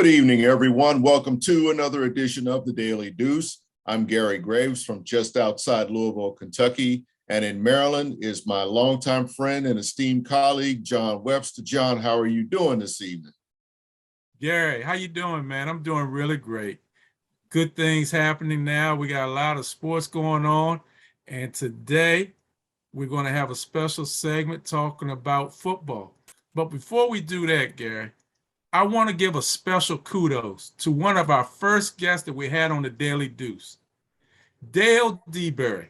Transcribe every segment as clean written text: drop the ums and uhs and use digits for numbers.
Good evening, everyone. Welcome to another edition of the Daily Deuce. I'm Gary Graves from just outside Louisville, Kentucky, and in Maryland is my longtime friend and esteemed colleague, John Webster. John, how are you doing this evening? Gary, how you doing, man? I'm doing really great. Good things happening now. We got a lot of sports going on, and today we're going to have a special segment talking about football. But before we do that, Gary, I want to give a special kudos to one of our first guests that we had on the Daily Deuce, Dale DeBerry.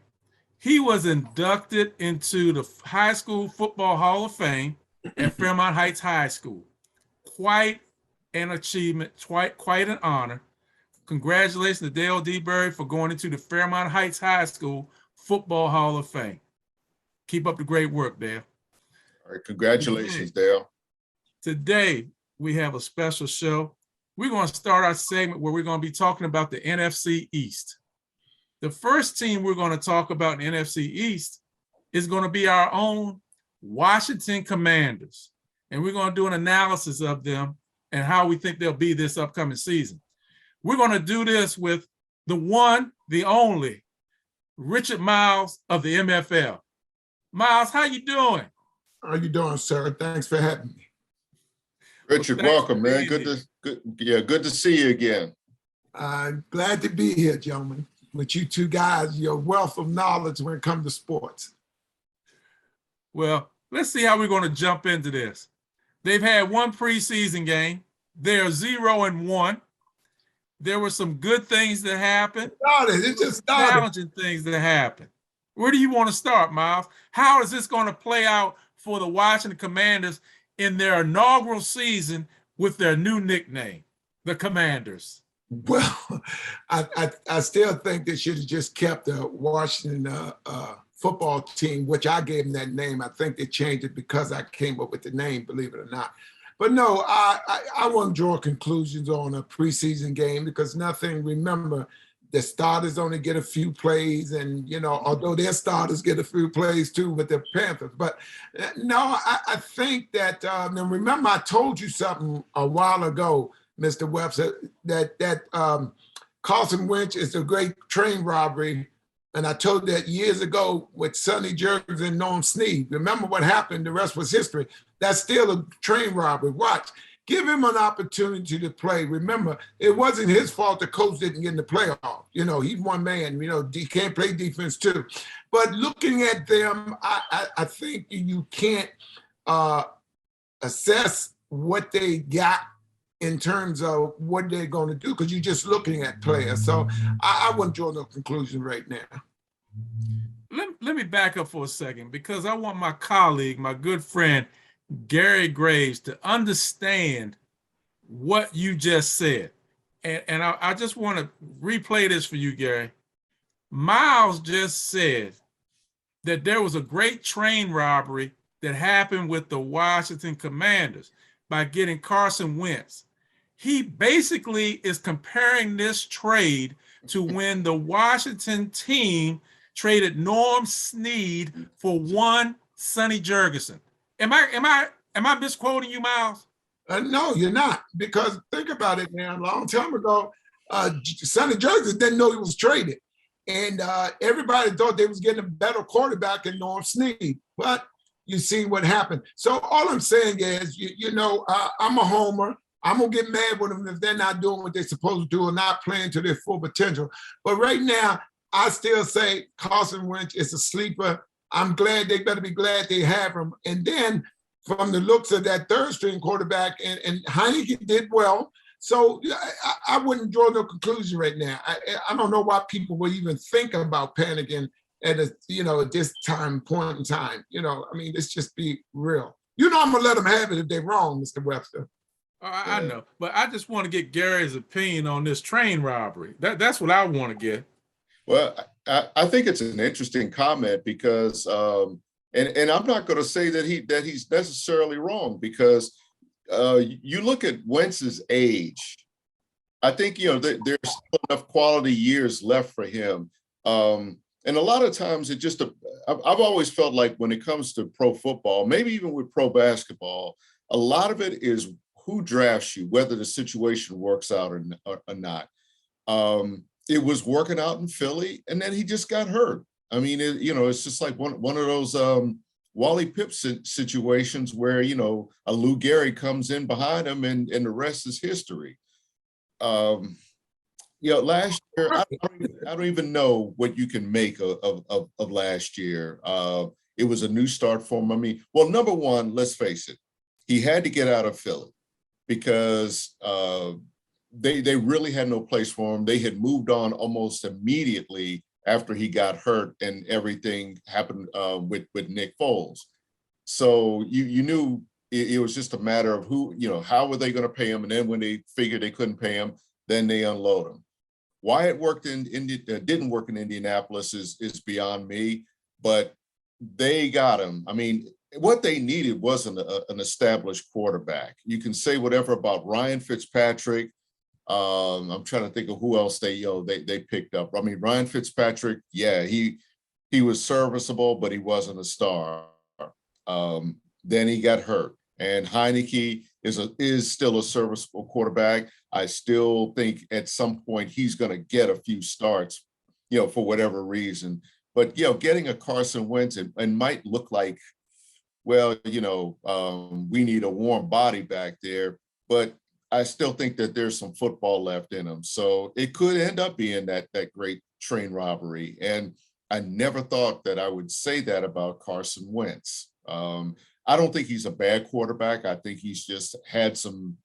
He was inducted into the High School Football Hall of Fame at Fairmont Heights High School. Quite an achievement, quite an honor. Congratulations to Dale DeBerry for going into the Fairmont Heights High School Football Hall of Fame. Keep up the great work, Dale. All right, congratulations, Dale. Today, we have a special show. We're going to start our segment where we're going to be talking about the NFC East. The first team we're going to talk about in the NFC East is going to be our own Washington Commanders. And we're going to do an analysis of them and how we think they'll be this upcoming season. We're going to do this with the one, the only, Richard Myles of the MFL. Myles, how you doing? How you doing, sir? Thanks for having me. Richard, welcome, man. Good to see you again. I'm glad to be here, gentlemen, with you two guys, your wealth of knowledge when it comes to sports. Well, let's see how we're going to jump into this. They've had one preseason game. They're 0-1. There were some good things that happened. It just started. Challenging things that happened. Where do you want to start, Myles? How is this going to play out for the Washington Commanders in their inaugural season with their new nickname, the Commanders? Well, I still think they should have just kept the Washington football team, which I gave them that name. I think they changed it because I came up with the name, believe it or not. But no, I won't draw conclusions on a preseason game because remember, the starters only get a few plays, and, although their starters get a few plays too with the Panthers. But no, I think that, and remember I told you something a while ago, Mr. Webster, that Carson Wentz is a great train robbery. And I told that years ago with Sonny Jurgens and Norm Snead. Remember what happened, the rest was history. That's still a train robbery. Watch. Give him an opportunity to play. Remember, it wasn't his fault the coach didn't get in the playoff. He's one man. He can't play defense too. But looking at them, I think you can't assess what they got in terms of what they're going to do because you're just looking at players. So I wouldn't draw no conclusion right now. Let me back up for a second because I want my colleague, my good friend, Gary Graves, to understand what you just said. And I just want to replay this for you, Gary. Myles just said that there was a great train robbery that happened with the Washington Commanders by getting Carson Wentz. He basically is comparing this trade to when the Washington team traded Norm Snead for one Sonny Jurgensen. Am I misquoting you, Myles? No, you're not. Because think about it, man. A long time ago, Sonny Jurgensen didn't know he was traded, and everybody thought they was getting a better quarterback than Norm Snead. But you see what happened. So all I'm saying is, I'm a homer. I'm gonna get mad with them if they're not doing what they're supposed to do or not playing to their full potential. But right now, I still say Carson Wentz is a sleeper. I'm glad they better be glad they have him. And then from the looks of that third string quarterback, and Heineke did well. So I wouldn't draw no conclusion right now. I don't know why people would even think about panicking at this point in time. Let's just be real. I'm gonna let them have it if they're wrong, Mr. Webster. I know, but I just want to get Gary's opinion on this train robbery. That's what I want to get. Well, I think it's an interesting comment because, and I'm not going to say that he's necessarily wrong because you look at Wentz's age. I think there's still enough quality years left for him, and a lot of times I've always felt like when it comes to pro football, maybe even with pro basketball, a lot of it is who drafts you, whether the situation works out or not. It was working out in Philly, and then he just got hurt. I mean, it's just like one of those Wally Pipp situations where, a Lou Gehrig comes in behind him and the rest is history. Last year, I don't even know what you can make of last year. It was a new start for him. I mean, well, number one, let's face it, he had to get out of Philly because they really had no place for him. They had moved on almost immediately after he got hurt and everything happened with Nick Foles. So you knew it was just a matter of how were they going to pay him? And then when they figured they couldn't pay him, then they unload him. Why it worked didn't work in Indianapolis is beyond me, but they got him. I mean, what they needed wasn't an established quarterback. You can say whatever about Ryan Fitzpatrick. I'm trying to think of who else they picked up. I mean, Ryan Fitzpatrick, yeah, he was serviceable, but he wasn't a star. Then he got hurt, and Heineke is still a serviceable quarterback. I still think at some point he's going to get a few starts, for whatever reason. But getting a Carson Wentz and might look like, well, we need a warm body back there, but I still think that there's some football left in him. So it could end up being that great train robbery. And I never thought that I would say that about Carson Wentz. I don't think he's a bad quarterback. I think he's just had some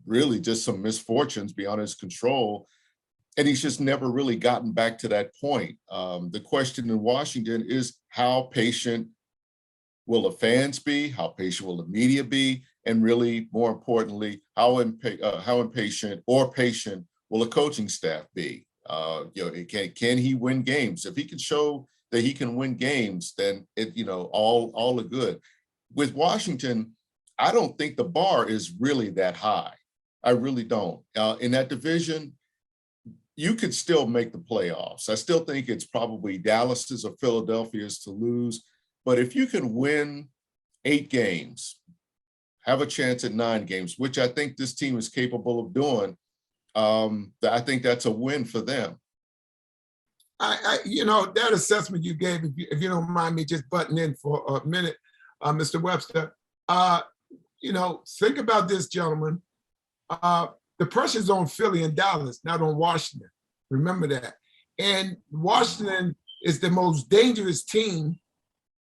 misfortunes beyond his control. And he's just never really gotten back to that point. The question in Washington is, how patient will the fans be? How patient will the media be? And really, more importantly, how impatient or patient will the coaching staff be? Can he win games? If he can show that he can win games, then all are good. With Washington, I don't think the bar is really that high. I really don't. In that division, you could still make the playoffs. I still think it's probably Dallas's or Philadelphia's to lose. But if you can win 8 games, have a chance at 9 games, which I think this team is capable of doing, I think that's a win for them. That assessment you gave, if you don't mind me just butting in for a minute, Mr. Webster, think about this, gentlemen. The pressure's on Philly and Dallas, not on Washington. Remember that. And Washington is the most dangerous team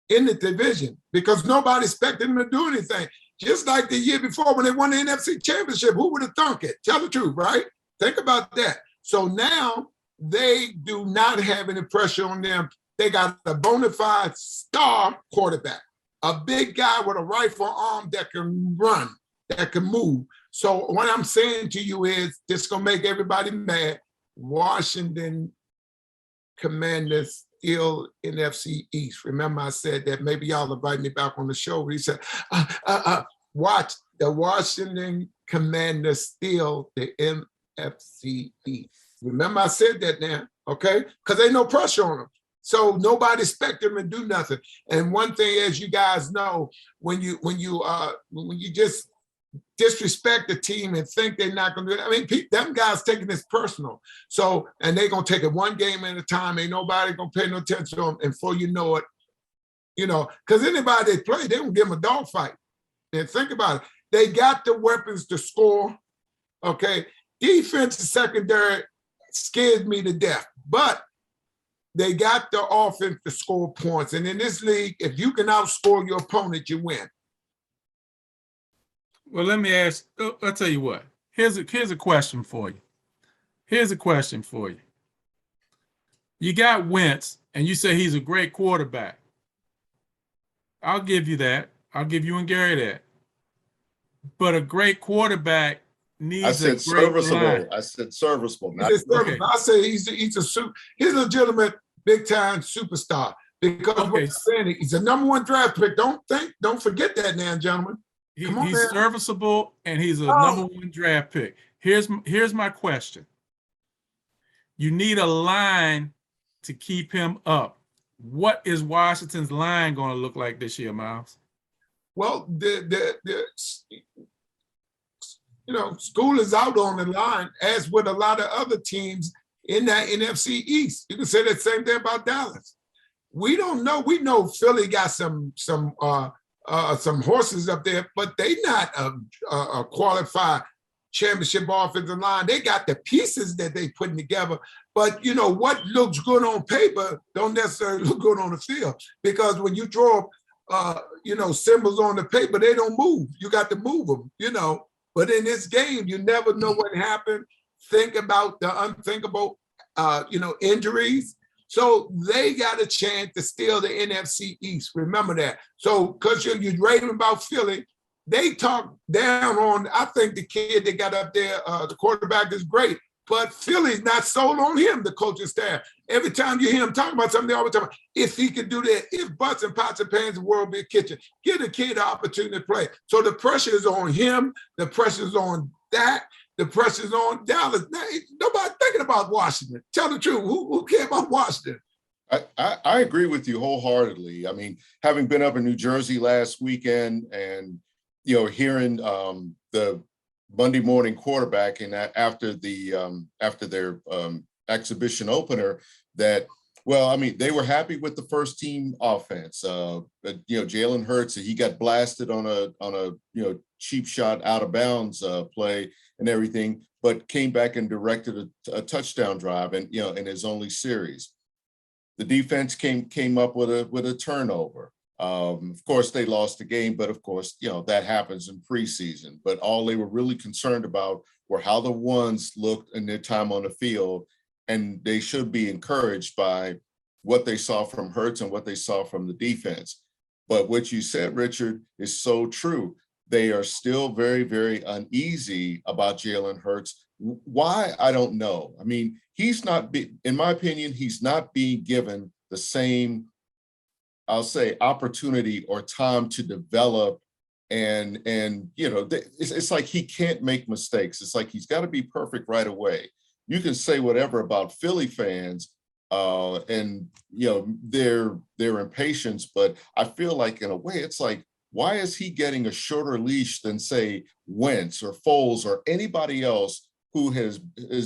in the division because nobody expected them to do anything. Just like the year before when they won the NFC championship, who would have thunk it? Tell the truth, right? Think about that. So now they do not have any pressure on them. They got a bona fide star quarterback, a big guy with a rifle arm that can run, that can move. So what I'm saying to you is, this gonna make everybody mad. Washington Commanders still NFC East. Remember I said that, maybe y'all invite me back on the show. He said, watch the Washington Commanders steal the NFC East. Remember I said that now, okay? Because ain't no pressure on them. So nobody expect them to do nothing. And one thing, as you guys know, when you just disrespect the team and think they're not going to do it, I mean, them guys taking this personal. So, and they're going to take it one game at a time. Ain't nobody going to pay no attention to them. And before you know it, because anybody they play, they don't give them a dogfight. And think about it. They got the weapons to score, okay? Defense and secondary scares me to death. But they got the offense to score points. And in this league, if you can outscore your opponent, you win. Well, let me ask, I'll tell you what. Here's a question for you. Here's a question for you. You got Wentz, and you say he's a great quarterback. I'll give you that. I'll give you and Gary that. But a great quarterback needs a great line. I said serviceable. Not okay. I say he's a legitimate big-time superstar. Because what I'm saying, he's a number 1 draft pick. Don't forget that now, gentlemen. He's serviceable, and he's a number 1 draft pick. Here's my question. You need a line to keep him up. What is Washington's line going to look like this year, Myles? Well, school is out on the line, as with a lot of other teams in that NFC East. You can say the same thing about Dallas. We don't know. We know Philly got some horses up there, but they not a qualified championship offensive line. They got the pieces that they putting together, but what looks good on paper don't necessarily look good on the field, because when you draw symbols on the paper, they don't move. You got to move them, But in this game, you never know what happened. Think about the unthinkable, injuries. So they got a chance to steal the NFC East. Remember that. So because you're raving about Philly, they talk down on, I think the kid that got up there, the quarterback is great, but Philly's not sold on him, the coaching staff. Every time you hear him talk about something, they always talk about if he could do that, if butts and pots and pans, the world be a kitchen. Give the kid the opportunity to play. So the pressure is on him. The pressure is on Dak. The pressure's on Dallas. Nobody thinking about Washington. Tell the truth. Who cares about Washington? I agree with you wholeheartedly. I mean, having been up in New Jersey last weekend and, hearing the Monday morning quarterback and after their exhibition opener that, they were happy with the first team offense. Jalen Hurts, he got blasted on a cheap shot out of bounds play and everything, but came back and directed a touchdown drive and in his only series. The defense came up with a turnover. Of course, they lost the game, but of course, that happens in preseason. But all they were really concerned about were how the ones looked in their time on the field, and they should be encouraged by what they saw from Hurts and what they saw from the defense. But what you said, Richard, is so true. They are still very, very uneasy about Jalen Hurts. Why? I don't know. I mean, in my opinion, he's not being given the same, I'll say, opportunity or time to develop. And it's like he can't make mistakes. It's like he's got to be perfect right away. You can say whatever about Philly fans and their impatience, but I feel like in a way it's like, why is he getting a shorter leash than, say, Wentz or Foles or anybody else who has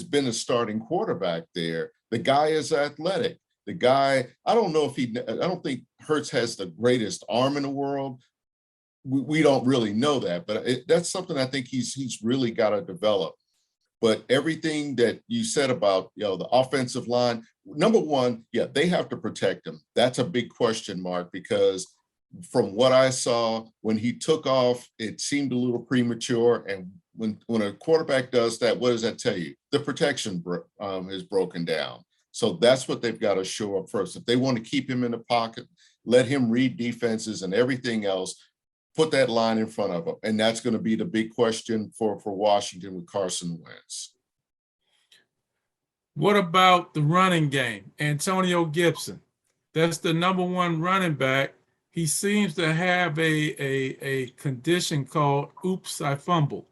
been a starting quarterback there? The guy is athletic. The guy, I don't think Hurts has the greatest arm in the world. We don't really know that, but that's something I think he's really got to develop. But everything that you said about the offensive line, number one, they have to protect him. That's a big question mark, because from what I saw when he took off, it seemed a little premature. And when a quarterback does that, what does that tell you? The protection is broken down. So that's what they've got to show up first. If they want to keep him in the pocket, let him read defenses and everything else, put that line in front of him. And that's going to be the big question for Washington with Carson Wentz. What about the running game? Antonio Gibson, that's the number one running back. He seems to have a condition called "oops, I fumbled."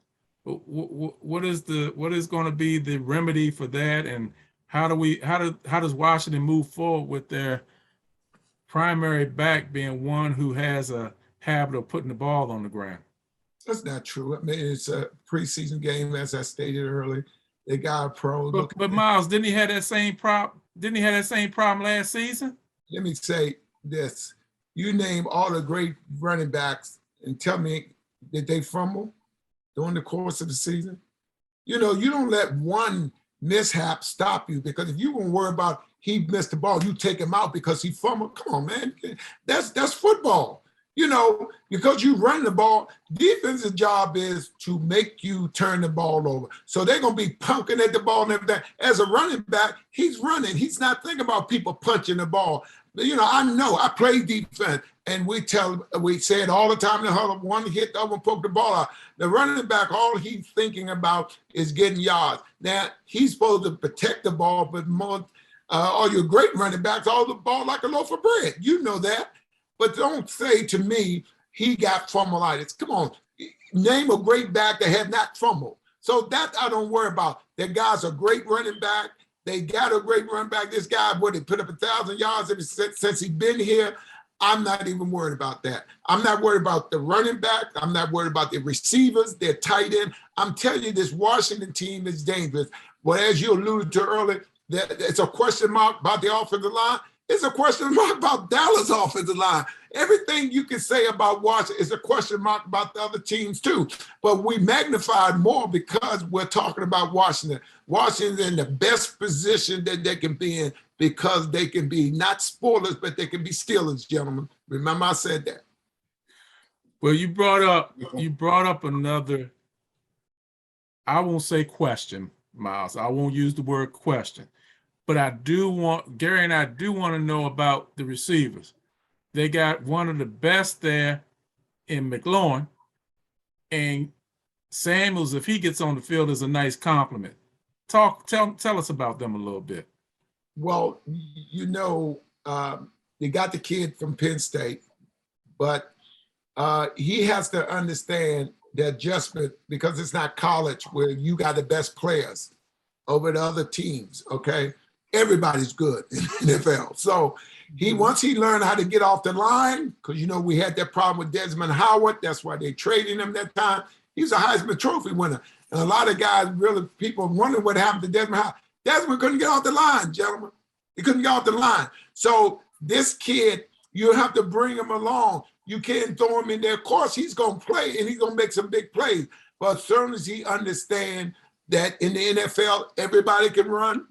What is going to be the remedy for that, and how does Washington move forward with their primary back being one who has a habit of putting the ball on the ground? That's not true. I mean, it's a preseason game, as I stated earlier. They got a pro. But Myles, didn't he have that same problem? Didn't he have that same problem last season? Let me say this. You name all the great running backs and tell me, did they fumble during the course of the season? You don't let one mishap stop you, because if you won't worry about he missed the ball, you take him out because he fumbled. Come on, man. That's football. Because you run the ball, defense's job is to make you turn the ball over. So they're going to be punking at the ball and everything. As a running back, he's running. He's not thinking about people punching the ball. I play defense, and we say it all the time in the huddle, one hit, the other one poke the ball out. The running back, all he's thinking about is getting yards. Now, he's supposed to protect the ball, but all your great running backs, all the ball like a loaf of bread. You know that. But don't say to me he got fumbleitis. Come on, name a great back that has not fumbled. So that I don't worry about. That guy's a great running back. They got a great running back. This guy, he put up 1,000 yards since he's been here. I'm not even worried about that. I'm not worried about the running back. I'm not worried about the receivers, their tight end. I'm telling you, this Washington team is dangerous. But as you alluded to earlier, it's a question mark about the offensive line. It's a question mark about Dallas' offensive line. Everything you can say about Washington is a question mark about the other teams too. But we magnified more because we're talking about Washington. Washington's in the best position that they can be in because they can be not spoilers, but they can be stealers, gentlemen. Remember I said that. Well, you brought up another, I won't say question, Myles. I won't use the word question. But Gary and I do want to know about the receivers. They got one of the best there in McLaurin, and Samuels, if he gets on the field, is a nice compliment. Tell us about them a little bit. Well, you know, they got the kid from Penn State, but he has to understand the adjustment because it's not college where you got the best players over the other teams, okay? Everybody's good in the NFL. So once he learned how to get off the line, because, you know, we had that problem with Desmond Howard. That's why they traded him that time. He's a Heisman Trophy winner. And a lot of guys, really, people wonder what happened to Desmond Howard. Desmond couldn't get off the line, gentlemen. He couldn't get off the line. So this kid, you have to bring him along. You can't throw him in there. Of course, he's going to play, and he's going to make some big plays. But as soon as he understands that in the NFL, everybody can run,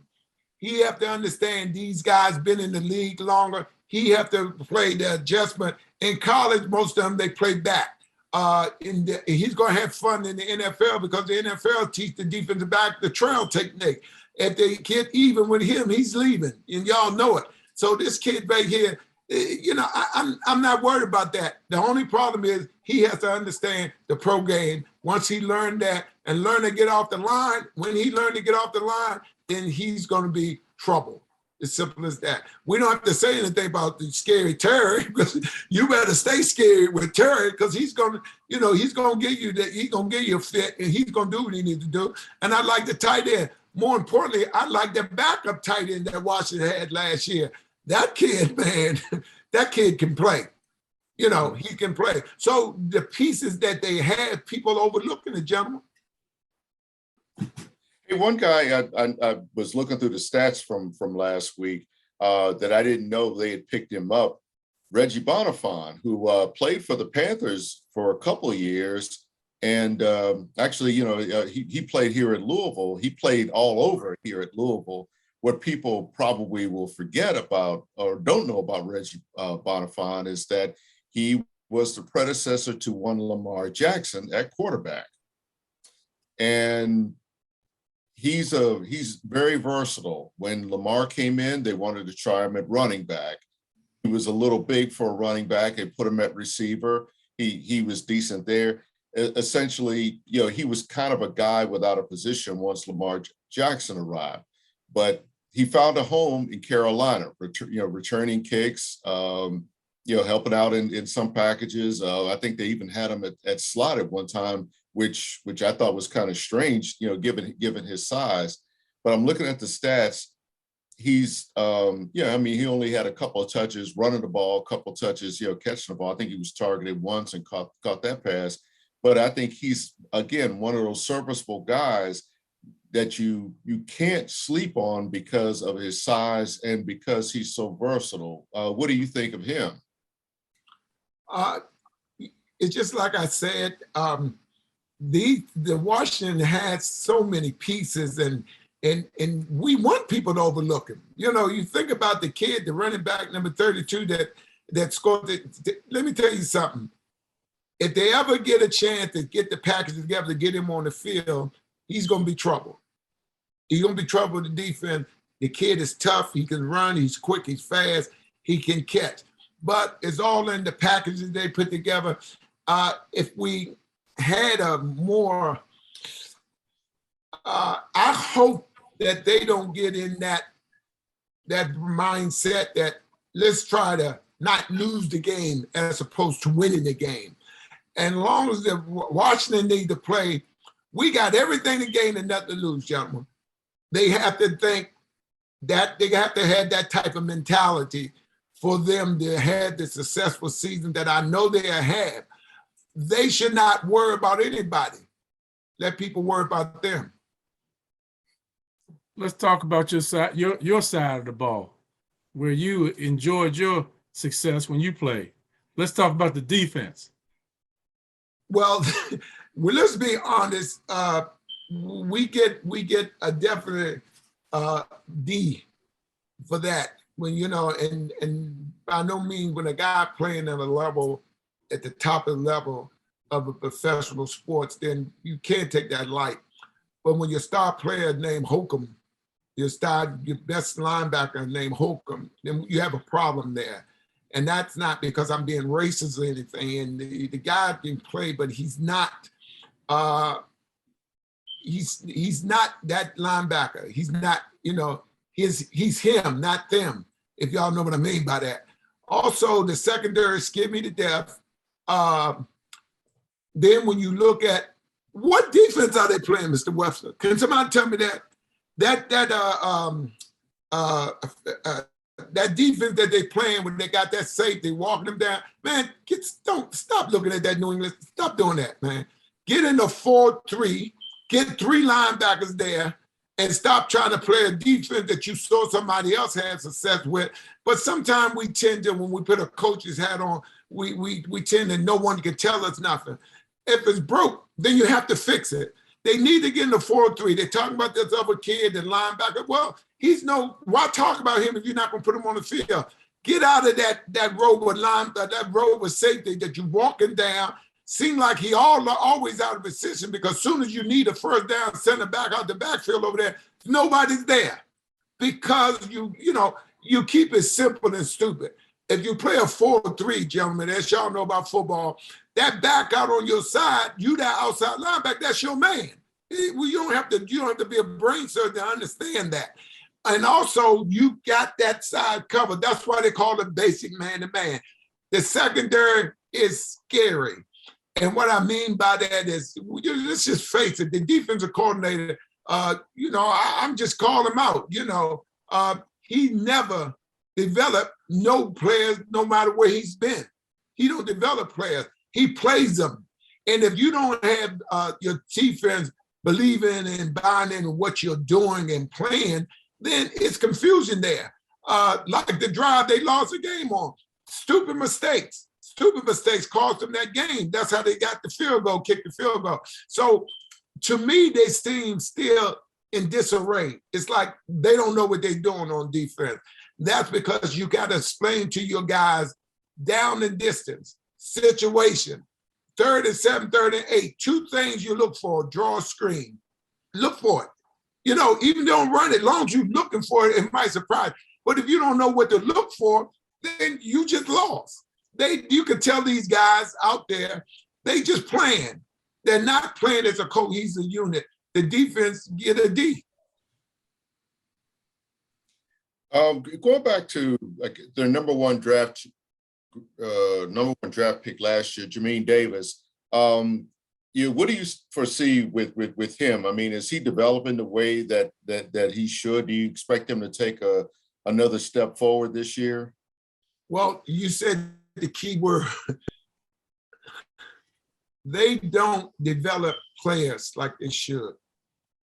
he have to understand these guys been in the league longer. He have to play the adjustment. In college, most of them, they play back. He's going to have fun in the NFL because the NFL teach the defensive back the trail technique. If they get even with him, he's leaving, and y'all know it. So this kid back here, you know, I'm not worried about that. The only problem is he has to understand the pro game. Once he learned that and learn to get off the line, when he learned to get off the line, then he's going to be trouble. As simple as that. We don't have to say anything about the scary Terry because you better stay scary with Terry because he's going to, you know, he's going to give you that. He's going to give you a fit and he's going to do what he needs to do. And I like the tight end. More importantly, I like the backup tight end that Washington had last year. That kid, man, that kid can play. You know, he can play. So the pieces that they had, people overlooking the gentleman. Hey, one guy I was looking through the stats from last week that I didn't know they had picked him up. Reggie Bonifant, who played for the Panthers for a couple of years, and actually, you know, he played here at Louisville. He played all over here at Louisville. What people probably will forget about or don't know about Reggie Bonifant is that he was the predecessor to one Lamar Jackson at quarterback, and he's very versatile. When Lamar came in, they wanted to try him at running back. He was a little big for a running back. They put him at receiver. He was decent there. Essentially, you know, he was kind of a guy without a position once Lamar Jackson arrived. But he found a home in Carolina, returning kicks, you know, helping out in some packages. I think they even had him at slot at one time, which I thought was kind of strange, you know, given his size. But I'm looking at the stats. He's, yeah, I mean, he only had a couple of touches running the ball, a couple of touches, you know, catching the ball. I think he was targeted once and caught that pass. But I think he's, again, one of those serviceable guys that you can't sleep on because of his size and because he's so versatile. What do you think of him? It's just like I said, the Washington had so many pieces and we want people to overlook him. You know, you think about the kid, the running back number 32 that scored. Let me tell you something. If they ever get a chance to get the package together to get him on the field, he's going to be trouble. He's going to be trouble with the defense. The kid is tough. He can run. He's quick. He's fast. He can catch. But it's all in the packages they put together. If we had a more, I hope that they don't get in that mindset that let's try to not lose the game as opposed to winning the game. And as long as the Washington need to play, we got everything to gain and nothing to lose, gentlemen. They have to think that they have to have that type of mentality for them to have the successful season that I know they have. They should not worry about anybody. Let people worry about them. Let's talk about your side of the ball, where you enjoyed your success when you played. Let's talk about the defense. Well, let's be honest. We get a definite D for that. When and by no means when a guy playing at a level, at the top of the level of a professional sports, then you can't take that light. But when your star player named Holcomb, your best linebacker named Holcomb, then you have a problem there. And that's not because I'm being racist or anything. And the guy can play, but he's not he's not that linebacker. He's not, he's him, not them, if y'all know what I mean by that. Also, the secondary scared me to death. Then when you look at what defense are they playing, Mr. Webster? Can somebody tell me that? That defense that they playing when they got that safety, walking them down, man, don't stop looking at that New England. Stop doing that, man. Get in the 4-3, get 3 linebackers there, and stop trying to play a defense that you saw somebody else had success with. But sometimes we tend to, when we put a coach's hat on, we tend to no one can tell us nothing. If it's broke, then you have to fix it. They need to get in the 4-3. They're talking about this other kid, the linebacker. Well, why talk about him if you're not going to put him on the field? Get out of that row with that row with safety that you're walking down. Seem like he always out of position because as soon as you need a first down center back out the backfield over there, nobody's there because you keep it simple and stupid. If you play a 4-3, gentlemen, as y'all know about football, that back out on your side, you that outside linebacker, that's your man. You don't have to be a brain surgeon to understand that. And also, you got that side covered. That's why they call it basic man-to-man. The secondary is scary. And what I mean by that is, let's just face it, the defensive coordinator, I'm just calling him out. He never developed no players, no matter where he's been. He don't develop players. He plays them. And if you don't have your defense believing and buying in what you're doing and playing, then it's confusion there. Like the drive they lost the game on. Stupid mistakes cost them that game. That's how they got the field goal, kicked the field goal. So to me, they seem still in disarray. It's like they don't know what they're doing on defense. That's because you got to explain to your guys down and distance, situation, 3rd and 7, 3rd and 8, 2 things you look for, draw a screen. Look for it. Even don't run it, as long as you're looking for it, it might surprise. But if you don't know what to look for, then you just lost. You can tell these guys out there, they just playing. They're not playing as a cohesive unit. The defense get a D. Going back to like their number one draft pick last year, Jermaine Davis. What do you foresee with him? I mean, is he developing the way that he should? Do you expect him to take another step forward this year? Well, you said the key word. They don't develop players like they should.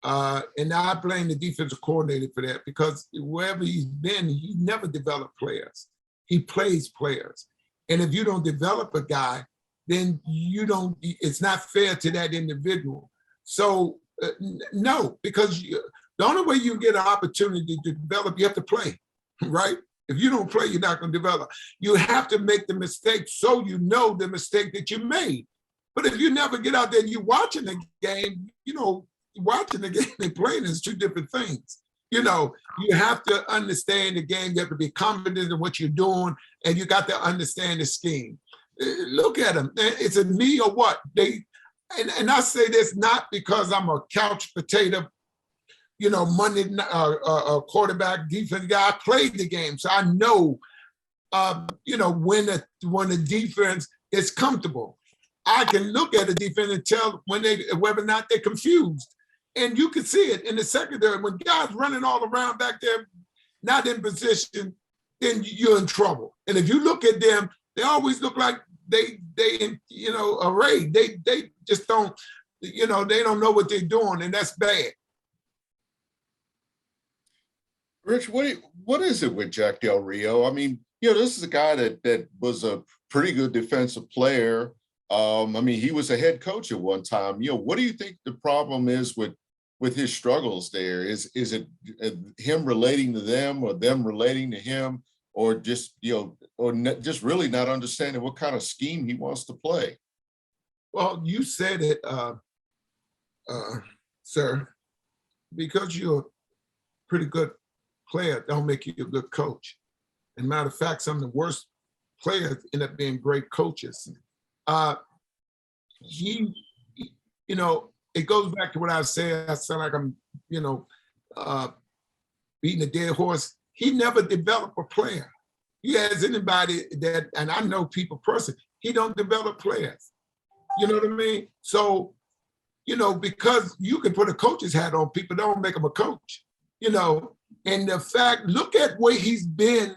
And I blame the defensive coordinator for that because wherever he's been, he never developed players. He plays players. And if you don't develop a guy, then it's not fair to that individual. So no, because the only way you get an opportunity to develop, you have to play, right? If you don't play, you're not going to develop. You have to make the mistake so you know the mistake that you made. But if you never get out there and you're watching the game, watching the game and playing is 2 different things. You have to understand the game. You have to be confident in what you're doing, and you got to understand the scheme. Look at them. It's a me or what? And I say this not because I'm a couch potato, Monday quarterback defense guy. I played the game, so I know, when the defense is comfortable. I can look at the defense and tell whether or not they're confused. And you can see it in the secondary when guys running all around back there, not in position. then you're in trouble. And if you look at them, they always look like they arrayed. They just don't, they don't know what they're doing, and that's bad. Rich, what is it with Jack Del Rio? I mean, this is a guy that was a pretty good defensive player. I mean, he was a head coach at one time. What do you think the problem is with his struggles there? Is it him relating to them, or them relating to him, or just just really not understanding what kind of scheme he wants to play? Well, you said it, sir, because you're a pretty good player, don't make you a good coach. And matter of fact, some of the worst players end up being great coaches. It goes back to what I said. I sound like I'm, beating a dead horse. He never developed a player. He has anybody that, and I know people personally, he don't develop players. You know what I mean? So, because you can put a coach's hat on, people don't make him a coach. And the fact, look at where he's been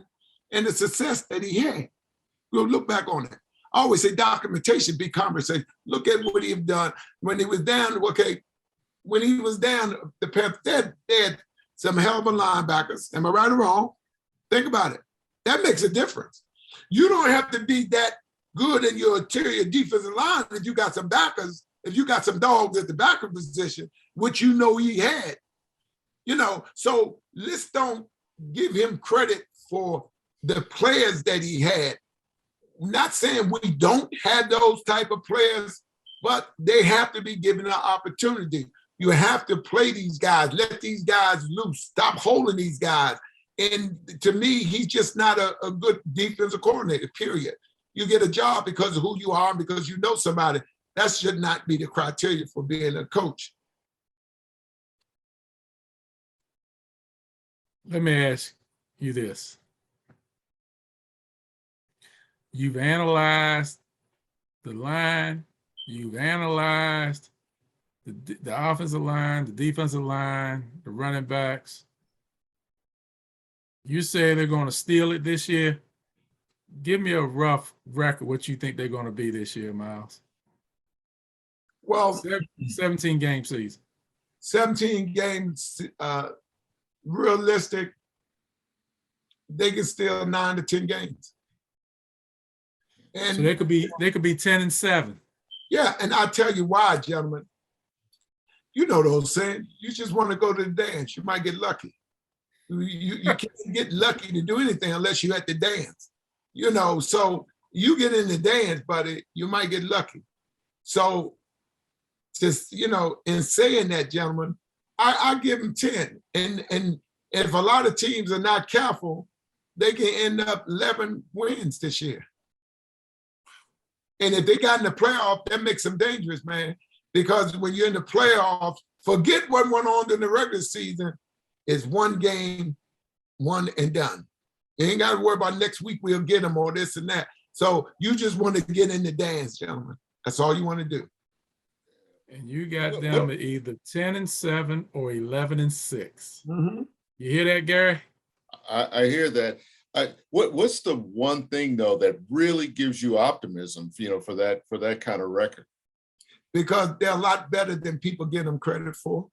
and the success that he had. We'll look back on it. I always say documentation, be conversation. Look at what he've done when he was down. Okay, when he was down, the Panthers, they had some hell of a linebackers. Am I right or wrong? Think about it. That makes a difference. You don't have to be that good in your interior defensive line if you got some backers, if you got some dogs at the backer position, which he had. So let's don't give him credit for the players that he had. Not saying we don't have those type of players, but they have to be given an opportunity. You have to play these guys, let these guys loose, stop holding these guys. And to me, he's just not a good defensive coordinator, period. You get a job because of who you are and because you know somebody. That should not be the criteria for being a coach. Let me ask you this. You've analyzed the line, you've analyzed the offensive line, the defensive line, the running backs. You say they're going to steal it this year. Give me a rough record what you think they're going to be this year, Myles. Well, 17 game season. 17 games, realistic, they can steal 9 to 10 games. And so they could be 10-7. Yeah, and I'll tell you why, gentlemen. You know those saying, you just want to go to the dance. You might get lucky. You can't get lucky to do anything unless you're at the dance. So you get in the dance, buddy, you might get lucky. So just, in saying that, gentlemen, I give them 10. And if a lot of teams are not careful, they can end up 11 wins this year. And if they got in the playoff, that makes them dangerous, man. Because when you're in the playoffs, forget what went on during the regular season. It's one game, one and done. You ain't got to worry about next week we'll get them or this and that. So you just want to get in the dance, gentlemen. That's all you want to do. And you got them at either 10-7 or 11-6. Mm-hmm. You hear that, Gary? I hear that. What's the one thing though that really gives you optimism, for that kind of record? Because they're a lot better than people give them credit for.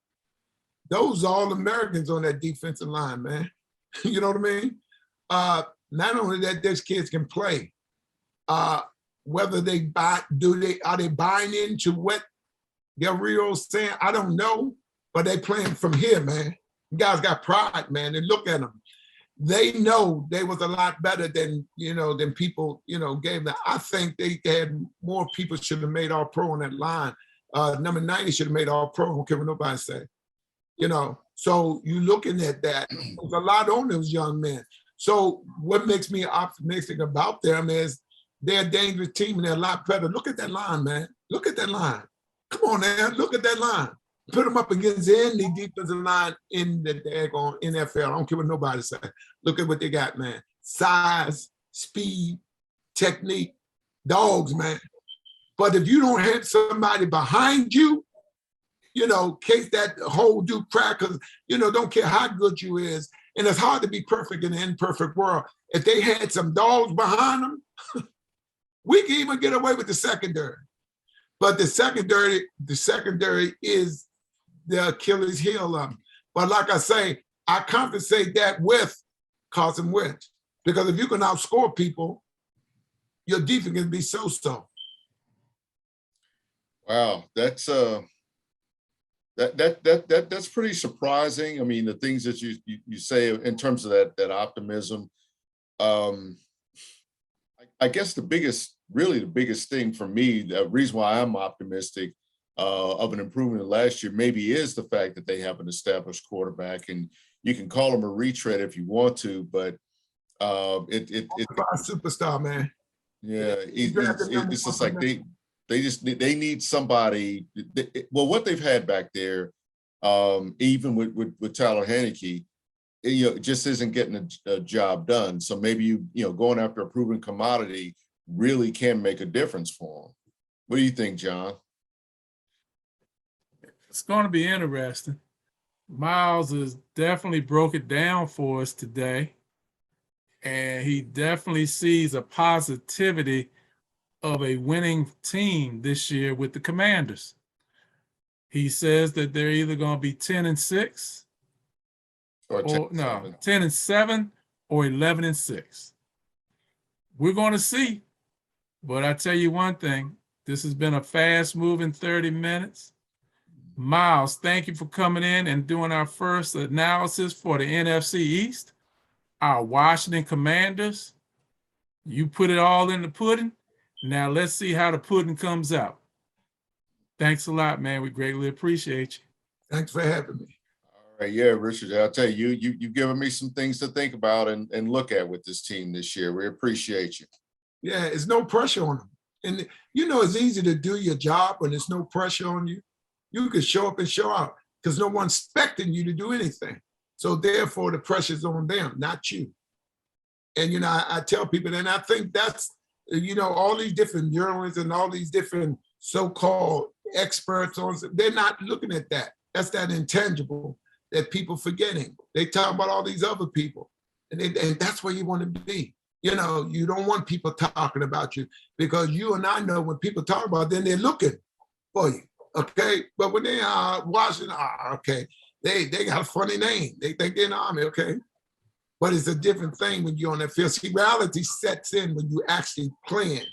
Those are all Americans on that defensive line, man. You know what I mean? Not only that, these kids can play. Whether are they buying into what Del Rio's saying? I don't know, but they playing from here, man. You guys got pride, man. And look at them. They know they was a lot better than people, gave them. I think they had more people should have made all pro on that line. Number 90 should have made all pro. I don't care what nobody say. So you looking at that, there's a lot on those young men. So what makes me optimistic about them is they're a dangerous team and they're a lot better. Look at that line, man. Look at that line. Come on, man. Look at that line. Put them up against any defensive line in the daggone NFL. I don't care what nobody say. Look at what they got, man. Size, speed, technique, dogs, man. But if you don't have somebody behind you, case that hole do crack, because, don't care how good you is. And it's hard to be perfect in an imperfect world. If they had some dogs behind them, we can even get away with the secondary. But the secondary is the Achilles heel of them. But like I say, I compensate that with Carson Wentz. Because if you can outscore people, your defense can be so-so. Wow, that's that's pretty surprising. I mean, the things that you say in terms of that optimism. I guess the biggest thing for me, the reason why I'm optimistic of an improvement in last year, maybe is the fact that they have an established quarterback, and you can call him a retread if you want to, but it's a superstar, man. Yeah, it's just like they need somebody. Well, what they've had back there, even with Tyler Heineke, it just isn't getting a job done. So maybe you going after a proven commodity really can make a difference for them. What do you think, John? It's going to be interesting. Myles has definitely broke it down for us today. And he definitely sees a positivity of a winning team this year with the Commanders. He says that they're either going to be 10-6 or 10-7 or 11-6. We're going to see. But I tell you one thing, this has been a fast-moving 30 minutes. Myles, thank you for coming in and doing our first analysis for the NFC East. Our Washington Commanders. You put it all in the pudding. Now let's see how the pudding comes out. Thanks a lot, man. We greatly appreciate you. Thanks for having me. All right, yeah, Richard, I'll tell you, you've given me some things to think about and look at with this team this year. We appreciate you. Yeah, it's no pressure on them. And it's easy to do your job when there's no pressure on you. You can show up and show out because no one's expecting you to do anything. So therefore, the pressure's on them, not you. And, I tell people, and I think that's, all these different journalists and all these different so-called experts they're not looking at that. That's that intangible that people forgetting. They talk about all these other people. And that's where you want to be. You don't want people talking about you because you and I know when people talk about it, then they're looking for you. Okay. But when they are watching, okay. They got a funny name. They think they're in the Army, okay? But it's a different thing when you're on that field. See, reality sets in when you actually playing.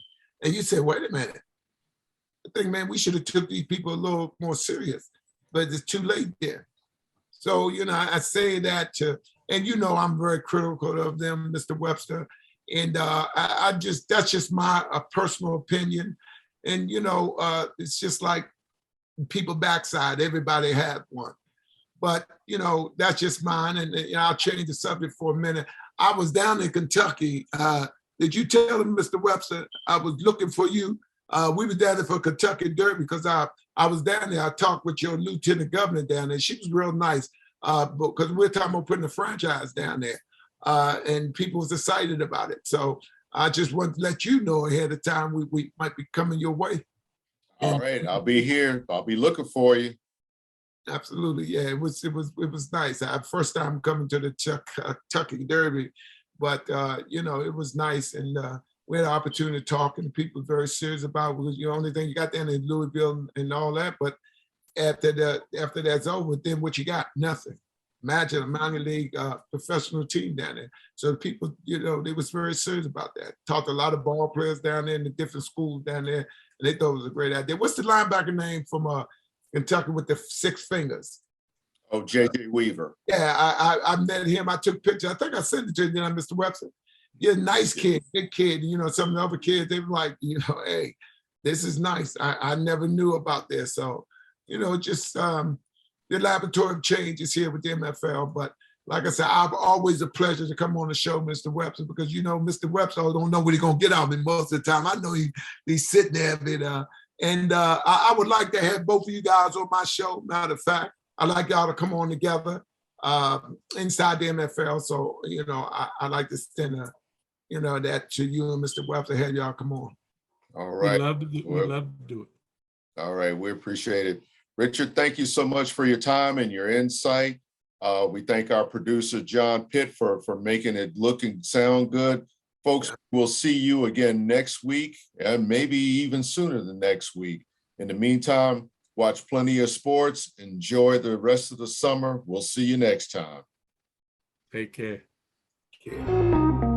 And you say, wait a minute. I think, man, we should have took these people a little more serious. But it's too late there. So, I say that and I'm very critical of them, Mr. Webster. And that's just my personal opinion. And, it's just like people backside. Everybody have one. But, that's just mine. And I'll change the subject for a minute. I was down in Kentucky. Did you tell him, Mr. Webster, I was looking for you? We were down there for Kentucky Derby because I was down there. I talked with your lieutenant governor down there. She was real nice because we're talking about putting a franchise down there. And people was excited about it. So I just want to let you know ahead of time we might be coming your way. All right. I'll be here. I'll be looking for you. Absolutely, yeah. It was nice. First time coming to the Kentucky Derby, but it was nice, and we had an opportunity to talk, and people were very serious about it. Because the only thing you got down in Louisville and all that, but after that's over, then what you got? Nothing. Imagine a minor league professional team down there. So people, they was very serious about that. Talked to a lot of ball players down there in the different schools down there, and they thought it was a great idea. What's the linebacker name from Kentucky with the 6 fingers? Oh, J.J. Weaver. Yeah, I met him. I took pictures. I think I sent it to you, Mr. Webster. You're a nice kid, big kid. Some of the other kids, they were like, hey, this is nice. I never knew about this. So, just the laboratory of change is here with the MFL. But like I said, I'm always a pleasure to come on the show, Mr. Webster, because, Mr. Webster don't know what he's going to get out of me most of the time. I know he's sitting there a bit. And I would like to have both of you guys on my show. Matter of fact, I'd like y'all to come on together inside the MFL. So, I like to send that to you and Mr. Webster, have y'all come on. All right. We'd love to do it. All right. We appreciate it. Richard, thank you so much for your time and your insight. We thank our producer, John Pitt, for making it look and sound good. Folks, we'll see you again next week and maybe even sooner than next week. In the meantime, watch plenty of sports. Enjoy the rest of the summer. We'll see you next time. Take care. Yeah.